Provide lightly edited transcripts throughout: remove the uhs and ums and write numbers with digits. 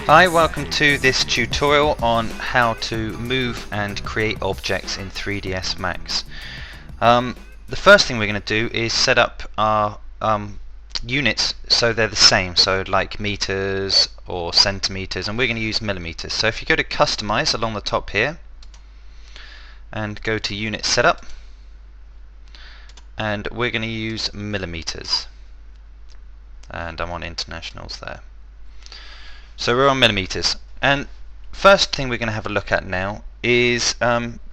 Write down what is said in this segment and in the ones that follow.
Hi, welcome to this tutorial on how to move and create objects in 3ds Max. The first thing we're going to do is set up our units so they're the same, so like meters or centimeters, and we're going to use millimeters. So if you go to customize along the top here and go to unit setup, and we're going to use millimeters, and I'm on internationals there. So we're on millimeters, and first thing we're going to have a look at now is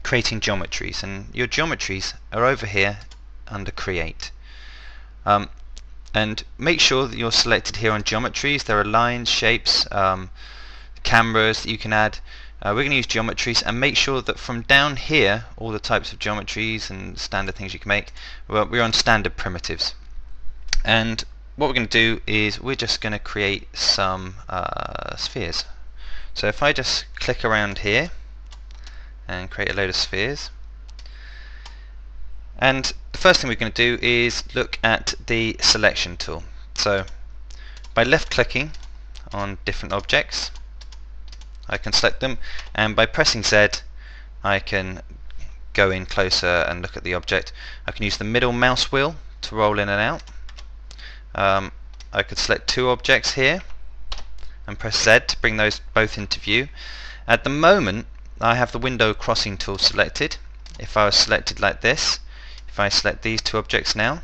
creating geometries, and your geometries are over here under create, and make sure that you're selected here on geometries. There are lines, shapes, cameras that you can add. We're going to use geometries, and make sure that from down here all the types of geometries and standard things you can make, well, we're on standard primitives. And what we're going to do is we're just going to create some spheres. So if I just click around here and create a load of spheres, and the first thing we're going to do is look at the selection tool. So by left clicking on different objects, I can select them, and by pressing Z I can go in closer and look at the object. I can use the middle mouse wheel to roll in and out. I could select two objects here and press Z to bring those both into view. At the moment I have the window crossing tool selected. If I was selected like this, if I select these two objects now,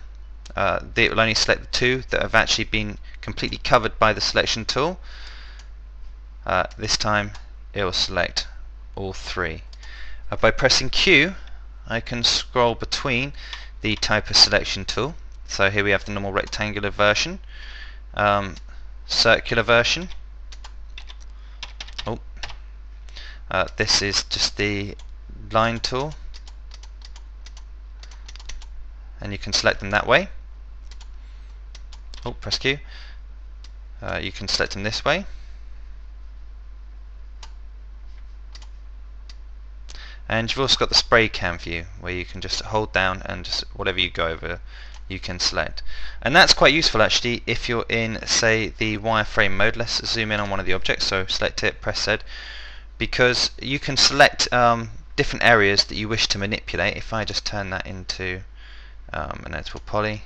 it will only select the two that have actually been completely covered by the selection tool. This time it will select all three. By pressing Q I can scroll between the type of selection tool. So here we have the normal rectangular version, circular version. This is just the line tool, and you can select them that way. Press Q. You can select them this way. And you've also got the spray can view, where you can just hold down and just whatever you go over you can select. And that's quite useful actually if you're in, say, the wireframe mode. Let's zoom in on one of the objects, so select it, press Z, because you can select different areas that you wish to manipulate. If I just turn that into an editable poly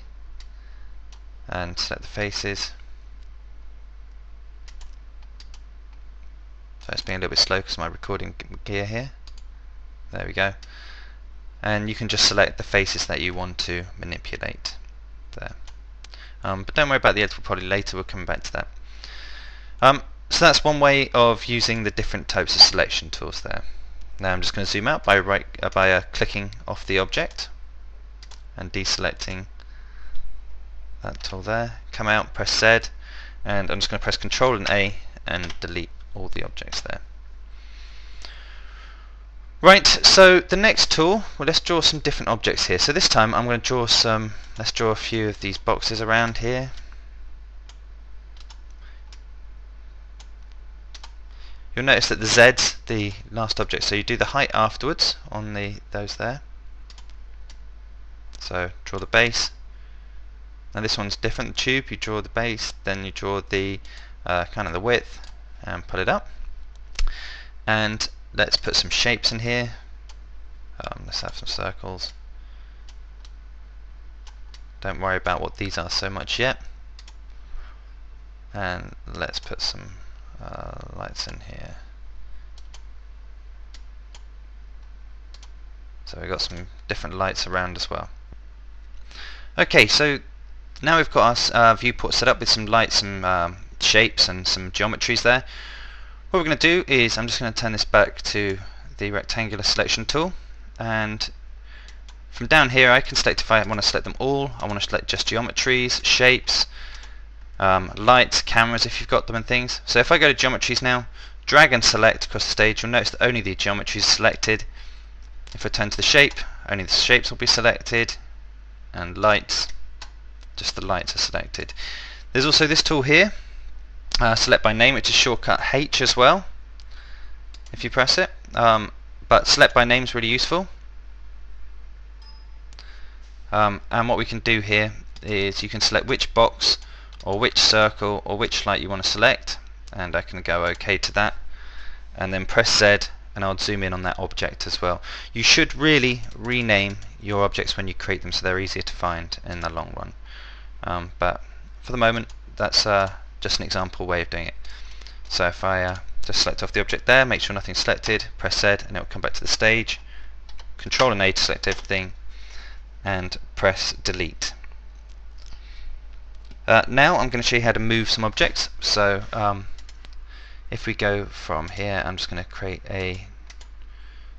and select the faces, so it's being a little bit slow because my recording gear here. There we go. And you can just select the faces that you want to manipulate there. But don't worry about the editable poly later, we'll come back to that. So that's one way of using the different types of selection tools there. Now I'm just going to zoom out by clicking off the object and deselecting that tool there. Come out, press Z, and I'm just going to press Ctrl and A and delete all the objects there. Right, so the next tool, well, let's draw some different objects here. So this time I'm going to draw let's draw a few of these boxes around here. You'll notice that the Z's the last object, so you do the height afterwards on those there. So draw the base. Now this one's different, the tube, you draw the base, then you draw the kind of the width and put it up. And let's put some shapes in here. Let's have some circles. Don't worry about what these are so much yet. And let's put some lights in here. So we've got some different lights around as well. Okay, so now we've got our viewport set up with some lights, some shapes and some geometries there. What we're going to do is I'm just going to turn this back to the rectangular selection tool, and from down here I can select if I want to select them all. I want to select just geometries, shapes, lights, cameras if you've got them and things. So if I go to geometries now, drag and select across the stage, you'll notice that only the geometries are selected. If I turn to the shape, only the shapes will be selected, and lights, just the lights are selected. There's also this tool here, select by name, which is shortcut H as well if you press it, but select by name is really useful. And what we can do here is you can select which box or which circle or which light you want to select, and I can go OK to that, and then press Z, and I'll zoom in on that object as well. You should really rename your objects when you create them so they're easier to find in the long run. But for the moment, that's just an example way of doing it. So if I just select off the object there, make sure nothing's selected, press Z, and it will come back to the stage. Control and A to select everything, and press delete. Now I'm going to show you how to move some objects. So if we go from here, I'm just going to create a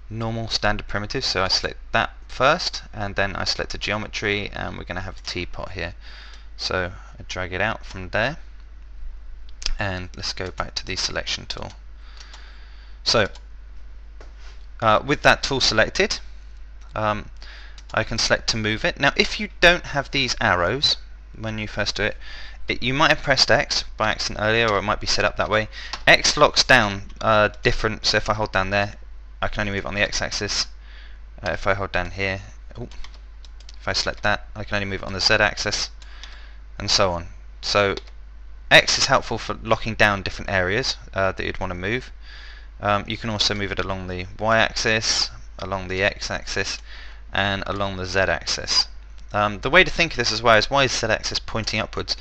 normal standard primitive. So I select that first, and then I select a geometry, and we're going to have a teapot here. So I drag it out from there, and let's go back to the selection tool. So with that tool selected, I can select to move it. Now if you don't have these arrows when you first do it, you might have pressed X by accident earlier, or it might be set up that way. X locks down different, so if I hold down there, I can only move it on the X axis. If I hold down here, if I select that, I can only move it on the Z axis, and so on. So X is helpful for locking down different areas that you'd want to move. You can also move it along the Y axis, along the X axis, and along the Z axis. The way to think of this as well is, why is Z axis pointing upwards?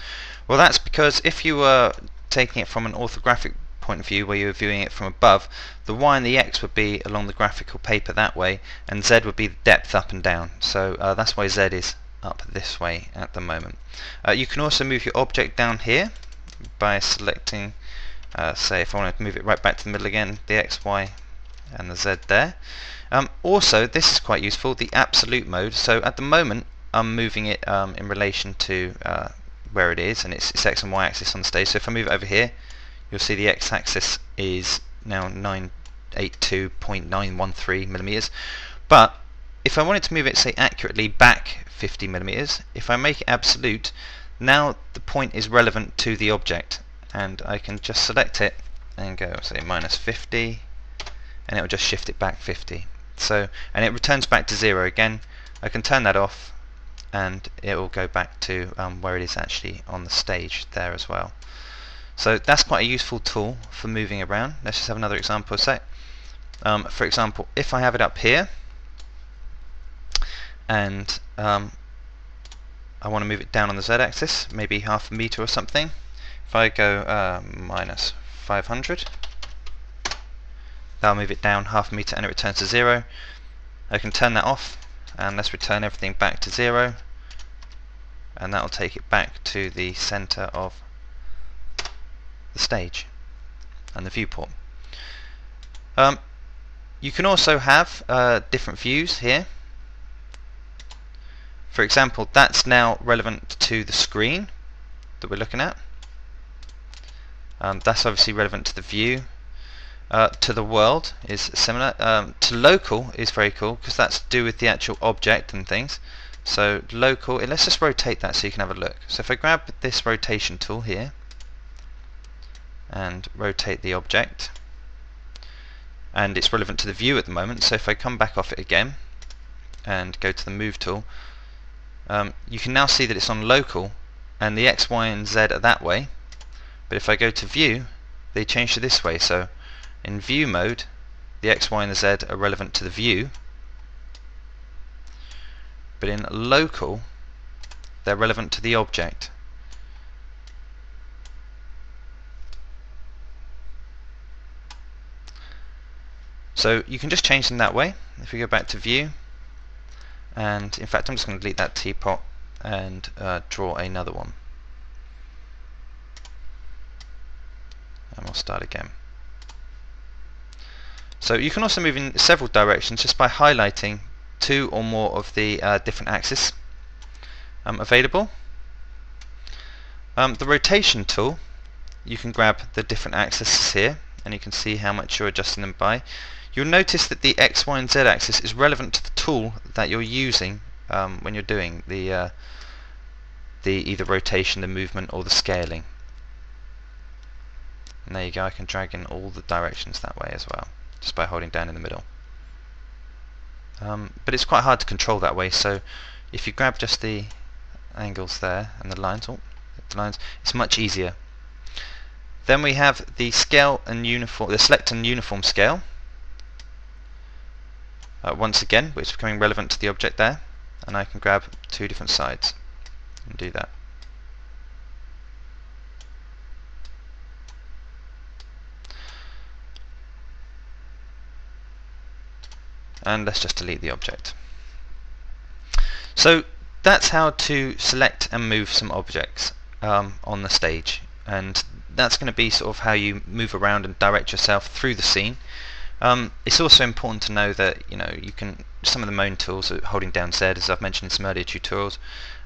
Well, that's because if you were taking it from an orthographic point of view, where you were viewing it from above, the Y and the X would be along the graphical paper that way, and Z would be the depth up and down. So that's why Z is up this way at the moment. You can also move your object down here by selecting, say if I want to move it right back to the middle again, the X, Y and the Z there. Also, this is quite useful, the absolute mode. So at the moment I'm moving it in relation to where it is, and it's X and Y axis on the stage. So if I move it over here, you'll see the X axis is now 982.913 millimeters. But if I wanted to move it, say, accurately back 50 millimeters, if I make it absolute, now the point is relevant to the object, and I can just select it and go, say, -50, and it will just shift it back 50. So, and it returns back to 0 again. I can turn that off, and it will go back to where it is actually on the stage there as well. So that's quite a useful tool for moving around. Let's just have another example. So, for example, if I have it up here, and I want to move it down on the Z axis, maybe half a meter or something. If I go -500, that'll move it down half a meter, and it returns to 0. I can turn that off, and let's return everything back to 0, and that will take it back to the center of the stage and the viewport. You can also have different views here. For example, that's now relevant to the screen that we're looking at. That's obviously relevant to the view. To the world is similar. To local is very cool, because that's to do with the actual object and things. So local, let's just rotate that so you can have a look. So if I grab this rotation tool here and rotate the object, and it's relevant to the view at the moment, so if I come back off it again and go to the move tool, you can now see that it's on local, and the X, Y and Z are that way. But if I go to view, they change to this way. So in view mode, the X, Y and the Z are relevant to the view, but in local, they're relevant to the object. So you can just change them that way. If we go back to view, and in fact I'm just going to delete that teapot and draw another one, and we'll start again. So you can also move in several directions just by highlighting 2 or more of the different axes available. The rotation tool, you can grab the different axes here, and you can see how much you're adjusting them by. You'll notice that the X, Y and Z axis is relevant to the tool that you're using when you're doing the either rotation, the movement, or the scaling. And there you go, I can drag in all the directions that way as well, just by holding down in the middle. But it's quite hard to control that way, so if you grab just the angles there and the lines, it's much easier. Then we have the scale and uniform, the select and uniform scale. Once again, which is becoming relevant to the object there, and I can grab two different sides and do that. And let's just delete the object. So that's how to select and move some objects on the stage, and that's going to be sort of how you move around and direct yourself through the scene. It's also important to know that you can, some of the motion tools are holding down Z, as I've mentioned in some earlier tutorials.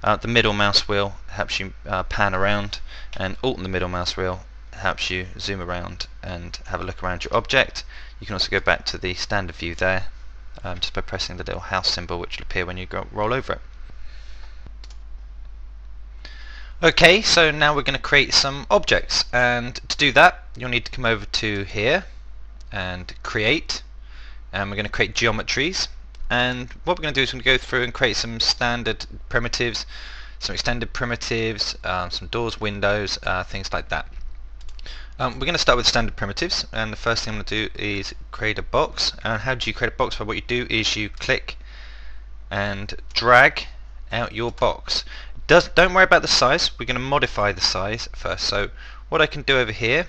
The middle mouse wheel helps you pan around, and Alt and the middle mouse wheel helps you zoom around and have a look around your object. You can also go back to the standard view there just by pressing the little house symbol, which will appear when you roll over it. Okay, so now we're going to create some objects, and to do that you'll need to come over to here and create, and we're going to create geometries. And what we're going to do is we're going to go through and create some standard primitives, some extended primitives, some doors, windows, things like that. We're going to start with standard primitives, and the first thing I'm going to do is create a box. And how do you create a box? Well, what you do is you click and drag out your box. Don't worry about the size, we're going to modify the size first. So what I can do over here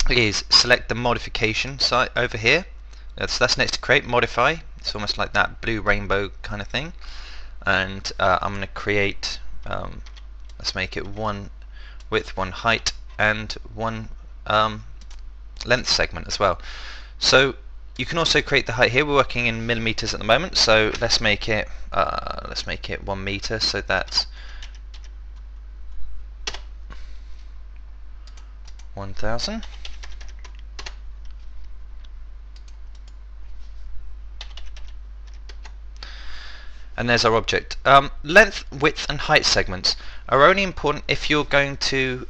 is select the modification site over here. That's next to create, modify. It's almost like that blue rainbow kind of thing. And I'm going to create, let's make it one width, one height, and one length segment as well. So you can also create the height here. We're working in millimeters at the moment, so let's make it 1 meter. So that's 1000. And there's our object. Length, width and height segments are only important if you're going to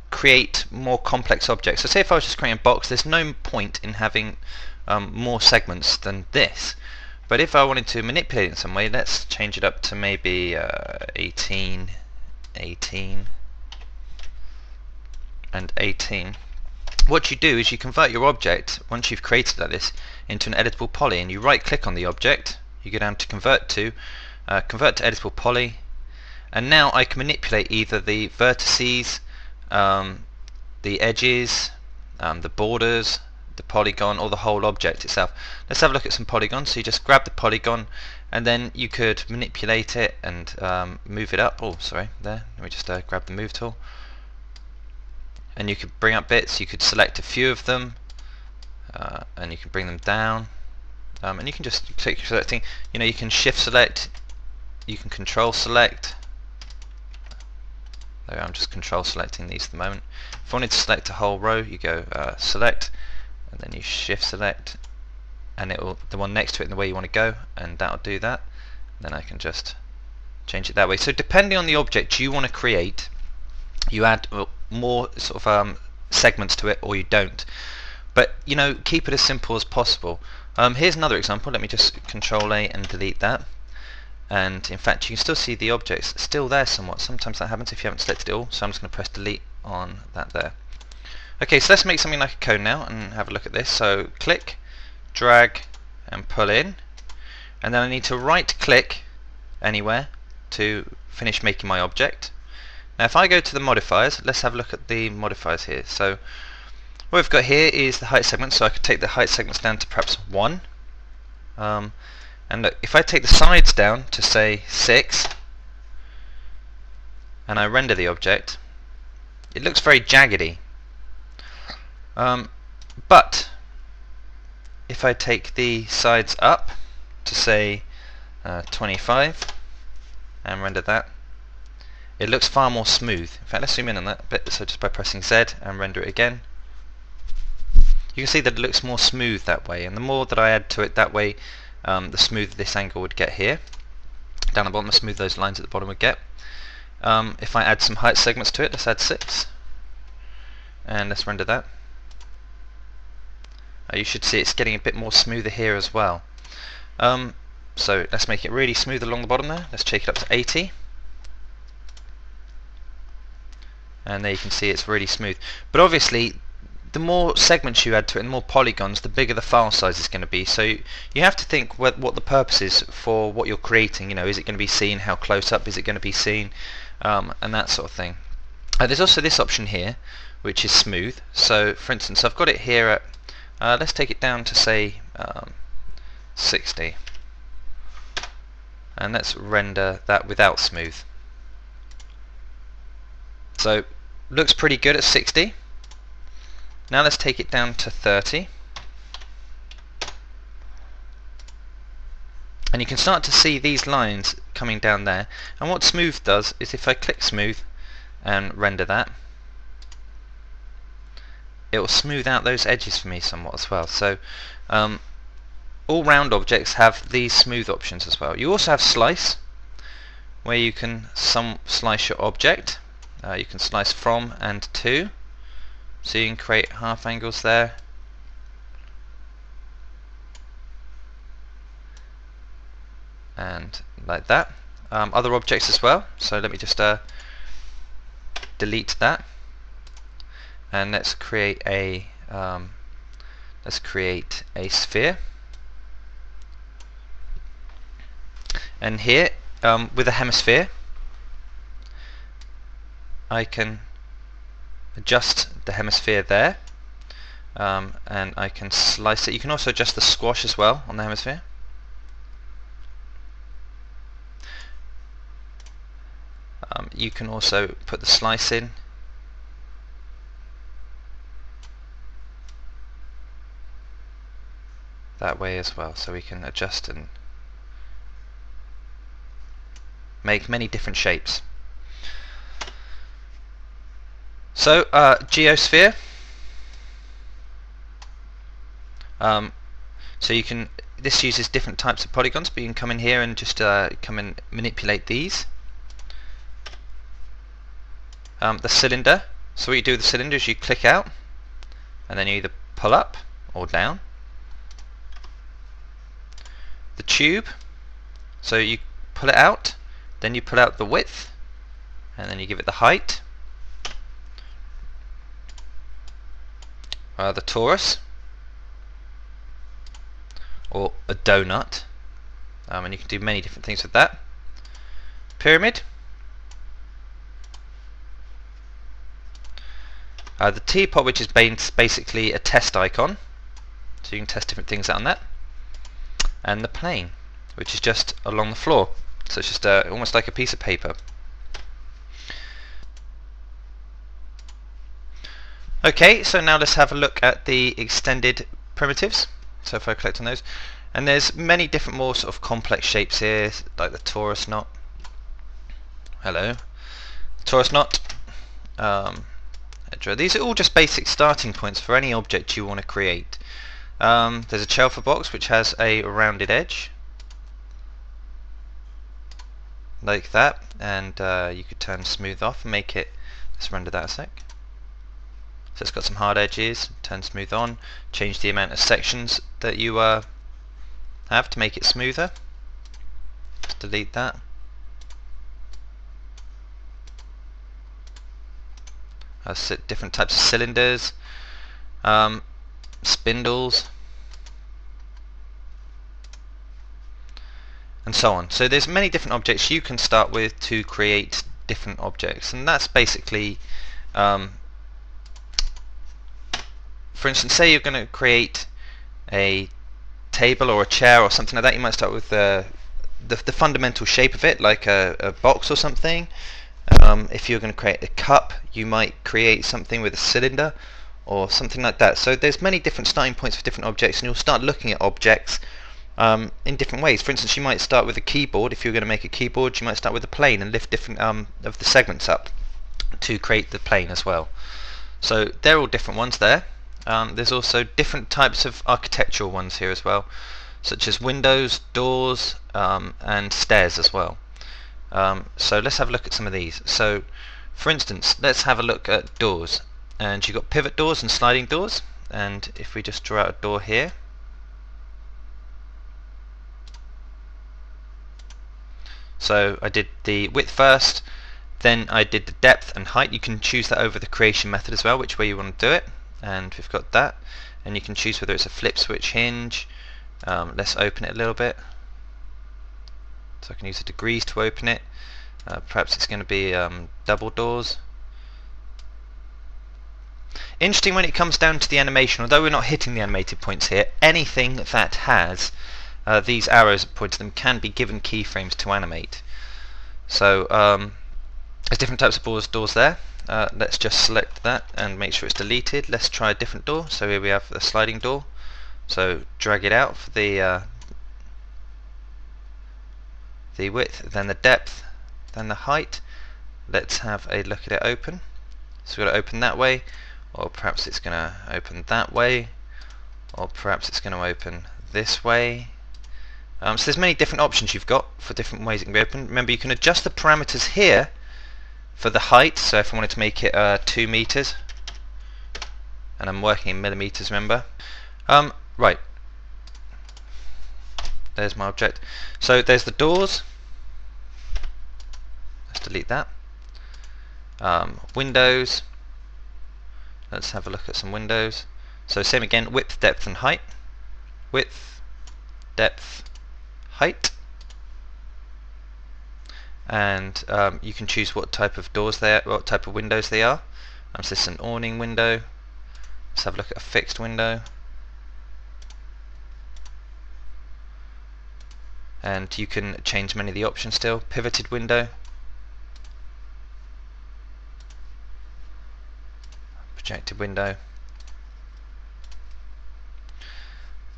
create more complex objects. So say if I was just creating a box, there's no point in having more segments than this. But if I wanted to manipulate it in some way, let's change it up to maybe 18, 18 and 18. What you do is you convert your object, once you've created like this, into an editable poly, and you right click on the object, you go down to convert to editable poly, and now I can manipulate either the vertices, the edges, the borders, the polygon, or the whole object itself. Let's have a look at some polygons. So you just grab the polygon, and then you could manipulate it and move it up. Oh, sorry, there. Let me just grab the move tool, and you could bring up bits. You could select a few of them, and you can bring them down. And you can just click selecting. You can shift select. You can control select. There, I'm just control selecting these at the moment. If I wanted to select a whole row, you go select, and then you shift select, and it will the one next to it in the way you want to go, and that'll do that. Then I can just change it that way. So depending on the object you want to create, you add more sort of segments to it, or you don't. But keep it as simple as possible. Here's another example. Let me just Control A and delete that. And in fact, you can still see the objects still there somewhat. Sometimes that happens if you haven't selected it all. So I'm just going to press delete on that there. Okay, so let's make something like a cone now and have a look at this. So click, drag, and pull in, and then I need to right click anywhere to finish making my object. Now if I go to the modifiers, let's have a look at the modifiers here. So what we've got here is the height segment, so I could take the height segments down to perhaps 1. And look, if I take the sides down to say 6, and I render the object, it looks very jaggedy. But if I take the sides up to say 25 and render that, it looks far more smooth. In fact, let's zoom in on that bit. So just by pressing Z and render it again, you can see that it looks more smooth that way, and the more that I add to it that way, the smoother this angle would get here. Down the bottom, the smoother those lines at the bottom would get. If I add some height segments to it, let's add 6, and let's render that. You should see it's getting a bit more smoother here as well. So let's make it really smooth along the bottom there. Let's take it up to 80. and there you can see it's really smooth. But obviously the more segments you add to it and more polygons, the bigger the file size is going to be. So you have to think what the purpose is for what you're creating. You know, is it going to be seen? How close up is it going to be seen? And that sort of thing. There's also this option here, which is smooth. So for instance, I've got it here at let's take it down to say 60, and let's render that without smooth. So looks pretty good at 60. Now let's take it down to 30, and you can start to see these lines coming down there. And what smooth does is, if I click smooth and render that, it will smooth out those edges for me somewhat as well. So all round objects have these smooth options as well. You also have slice, where you can slice your object. You can slice from and to, so you can create half angles there. And like that. Other objects as well. So let me just delete that, and let's create a sphere. And here, with a hemisphere, I can adjust the hemisphere there, and I can slice it. You can also adjust the squash as well on the hemisphere. You can also put the slice in that way as well, so we can adjust and make many different shapes. So geosphere, so you can, this uses different types of polygons, but you can come in here and just come and manipulate these. The cylinder, so what you do with the cylinder is you click out, and then you either pull up or down. The tube, so you pull it out, then you pull out the width, and then you give it the height. The torus, or a donut, and you can do many different things with that. Pyramid. The teapot, which is basically a test icon, so you can test different things out on that. And the plane, which is just along the floor, so it's just almost like a piece of paper. Okay, so now let's have a look at the extended primitives. So if I click on those, and there's many different more sort of complex shapes here, like the torus knot. Hello, torus knot. These are all just basic starting points for any object you want to create. There's a chamfer box which has a rounded edge, like that, and you could turn smooth off and make it, let's render that a sec. So it's got some hard edges, turn smooth on, change the amount of sections that you have to make it smoother. Just delete that. Different types of cylinders, spindles, and so on. So there's many different objects you can start with to create different objects, and that's basically, for instance, say you're going to create a table or a chair or something like that. You might start with the fundamental shape of it, like a box or something. If you're going to create a cup, you might create something with a cylinder or something like that. So there's many different starting points for different objects, and you'll start looking at objects in different ways. For instance, you might start with a keyboard. If you're going to make a keyboard, you might start with a plane and lift different of the segments up to create the plane as well. So they're all different ones there. There's also different types of architectural ones here as well, such as windows, doors, and stairs as well. So let's have a look at some of these. So for instance, let's have a look at doors, and you've got pivot doors and sliding doors. And if we just draw out a door here, so I did the width first, Then I did the depth and height. You can choose that over the creation method as well, which way you want to do it. And we've got that. And you can choose whether it's a flip switch hinge. Let's open it a little bit. So I can use the degrees to open it. Perhaps it's going to be double doors. Interesting when it comes down to the animation, although we're not hitting the animated points here, anything that has these arrows pointing to them can be given keyframes to animate. So there's different types of doors there. Let's just select that and make sure it's deleted. Let's try a different door. So here we have a sliding door. So drag it out for the width, then the depth, then the height. Let's have a look at it open. So we're going to open that way, or perhaps it's going to open that way, or perhaps it's going to open this way. So there's many different options you've got for different ways it can be opened. Remember, you can adjust the parameters here for the height. So if I wanted to make it 2 meters, and I'm working in millimeters, remember. Right. There's my object. So there's the doors. Let's delete that. Windows. Let's have a look at some windows. So same again, width, depth and height. Width, depth, height. And you can choose what type of doors they are, what type of windows they are. So this is an awning window. Let's have a look at a fixed window. And you can change many of the options still. Pivoted window, projected window,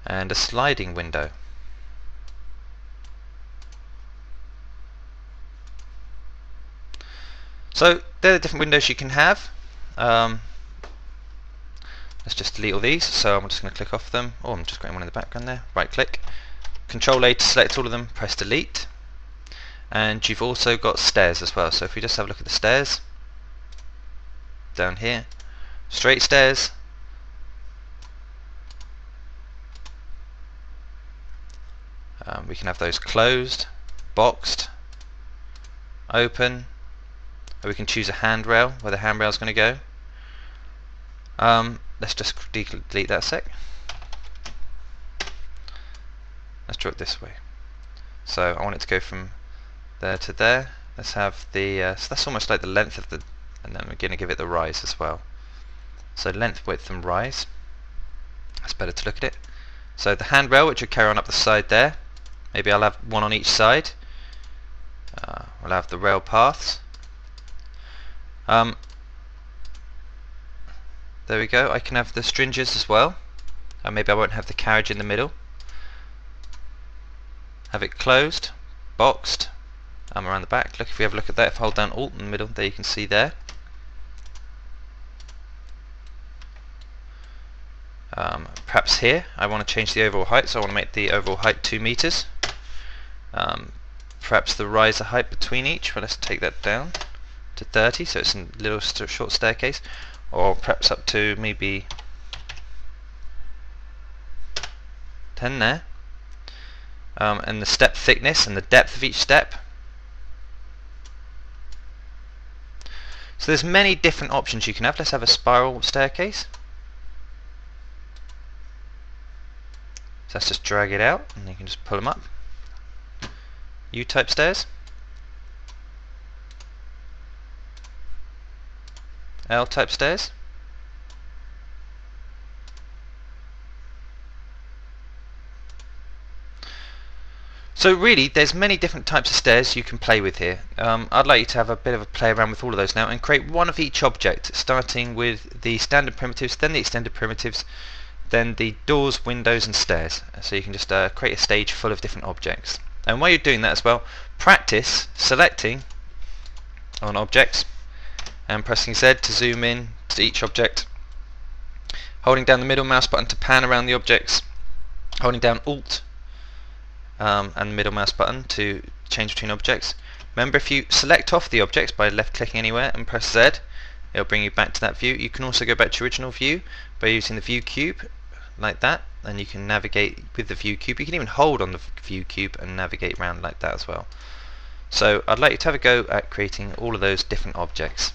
and a sliding window. So there are the different windows you can have. Let's just delete all these. So I'm just going to click off them. Oh, I'm just creating one in the background there. Right click. Control A to select all of them, press delete. And you've also got stairs as well. So if we just have a look at the stairs down here, straight stairs, we can have those closed, boxed, open, or we can choose a handrail where the handrail is going to go. Let's just delete that a sec. Let's draw it this way. So I want it to go from there to there. Let's have the so that's almost like the length of the, and then we're going to give it the rise as well. So length, width and rise. That's better to look at it. So the handrail, which will carry on up the side there. Maybe I'll have one on each side. We'll have the rail paths. There we go. I can have the stringers as well. Maybe I won't have the carriage in the middle. Have it closed, boxed, around the back. Look, if we have a look at that, if I hold down Alt in the middle, there you can see there. Perhaps here I want to change the overall height, so I want to make the overall height 2 meters. Perhaps the riser height between each, well, let's take that down to 30, so it's a little short staircase, or perhaps up to maybe 10 there. And the step thickness and the depth of each step. So there's many different options you can have. Let's have a spiral staircase. So let's just drag it out and you can just pull them up. U-type stairs. L-type stairs. So really, there's many different types of stairs you can play with here. I'd like you to have a bit of a play around with all of those now and create one of each object, starting with the standard primitives, then the extended primitives, then the doors, windows and stairs. So you can just create a stage full of different objects. And while you're doing that as well, practice selecting on objects and pressing Z to zoom in to each object, holding down the middle mouse button to pan around the objects, holding down Alt and the middle mouse button to change between objects. Remember, if you select off the objects by left clicking anywhere and press Z, it'll bring you back to that view. You can also go back to your original view by using the view cube like that, and you can navigate with the view cube. You can even hold on the view cube and navigate around like that as well. So I'd like you to have a go at creating all of those different objects.